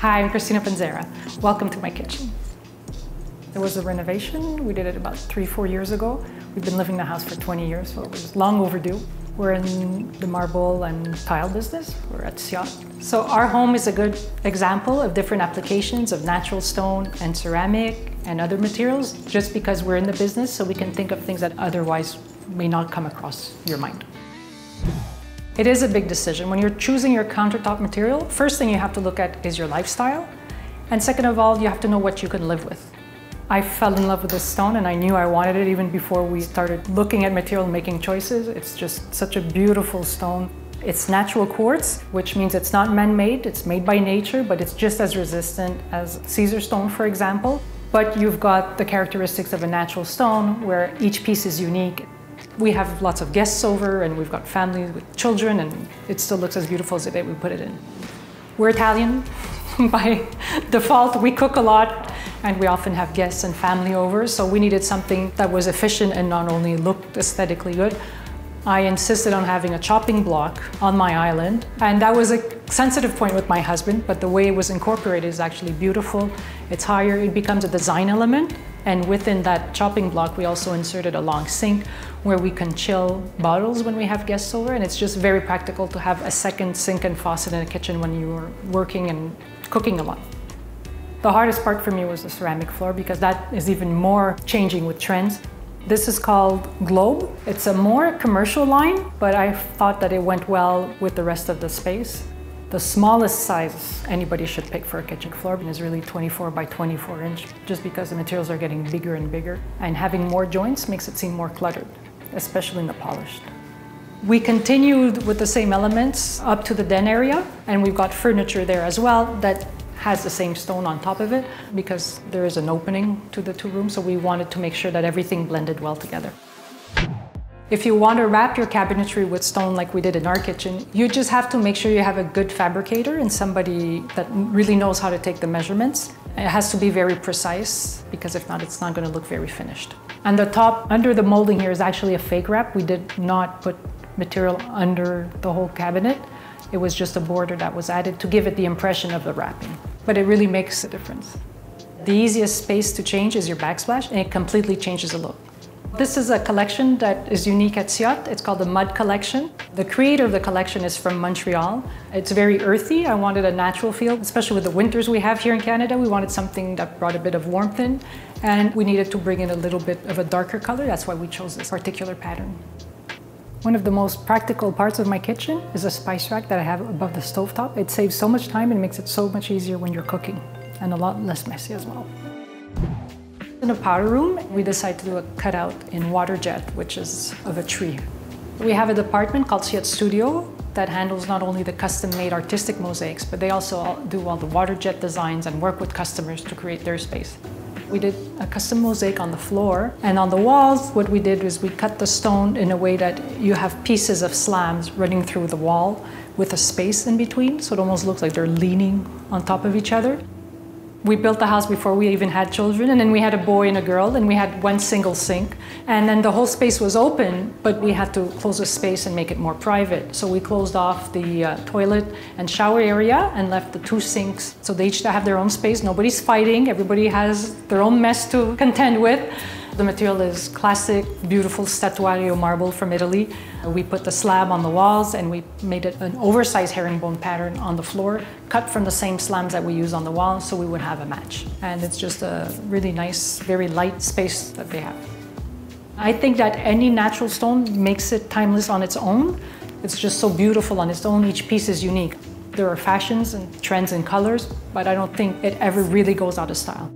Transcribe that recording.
Hi, I'm Kristina Panzera. Welcome to my kitchen. There was a renovation. We did it about 3-4 years ago. We've been living in the house for 20 years, so it was long overdue. We're in the marble and tile business. We're at Ciot. So our home is a good example of different applications of natural stone and ceramic and other materials, just because we're in the business, so we can think of things that otherwise may not come across your mind. It is a big decision. When you're choosing your countertop material, first thing you have to look at is your lifestyle. And second of all, you have to know what you can live with. I fell in love with this stone and I knew I wanted it even before we started looking at material and making choices. It's just such a beautiful stone. It's natural quartz, which means it's not man-made. It's made by nature, but it's just as resistant as Caesar stone, for example. But you've got the characteristics of a natural stone where each piece is unique. We have lots of guests over and we've got families with children, and it still looks as beautiful as the day we put it in. We're Italian by default. We cook a lot and we often have guests and family over, so we needed something that was efficient and not only looked aesthetically good. I insisted on having a chopping block on my island, and that was a sensitive point with my husband, but the way it was incorporated is actually beautiful. It's higher, it becomes a design element, and within that chopping block we also inserted a long sink where we can chill bottles when we have guests over, and it's just very practical to have a second sink and faucet in a kitchen when you are working and cooking a lot. The hardest part for me was the ceramic floor, because that is even more changing with trends. This is called Globe. It's a more commercial line, but I thought that it went well with the rest of the space. The smallest size anybody should pick for a kitchen floor is really 24 by 24 inch, just because the materials are getting bigger and bigger, and having more joints makes it seem more cluttered, especially in the polished. We continued with the same elements up to the den area, and we've got furniture there as well that has the same stone on top of it, because there is an opening to the two rooms, so we wanted to make sure that everything blended well together. If you want to wrap your cabinetry with stone like we did in our kitchen, you just have to make sure you have a good fabricator and somebody that really knows how to take the measurements. It has to be very precise, because if not, it's not going to look very finished. And the top, under the molding here, is actually a fake wrap. We did not put material under the whole cabinet. It was just a border that was added to give it the impression of the wrapping. But it really makes a difference. The easiest space to change is your backsplash, and it completely changes the look. This is a collection that is unique at Ciot. It's called the Mud Collection. The creator of the collection is from Montreal. It's very earthy. I wanted a natural feel, especially with the winters we have here in Canada. We wanted something that brought a bit of warmth in, and we needed to bring in a little bit of a darker color. That's why we chose this particular pattern. One of the most practical parts of my kitchen is a spice rack that I have above the stovetop. It saves so much time and makes it so much easier when you're cooking, and a lot less messy as well. In the powder room, we decided to do a cutout in water jet, which is of a tree. We have a department called Ciot Studio that handles not only the custom-made artistic mosaics, but they also do all the water jet designs and work with customers to create their space. We did a custom mosaic on the floor, and on the walls what we did was we cut the stone in a way that you have pieces of slabs running through the wall with a space in between, so it almost looks like they're leaning on top of each other. We built the house before we even had children, and then we had a boy and a girl, and we had one single sink. And then the whole space was open, but we had to close the space and make it more private. So we closed off the toilet and shower area and left the two sinks. So they each have their own space. Nobody's fighting. Everybody has their own mess to contend with. The material is classic, beautiful statuario marble from Italy. We put the slab on the walls and we made it an oversized herringbone pattern on the floor, cut from the same slabs that we use on the wall, so we would have a match. And it's just a really nice, very light space that they have. I think that any natural stone makes it timeless on its own. It's just so beautiful on its own. Each piece is unique. There are fashions and trends and colors, but I don't think it ever really goes out of style.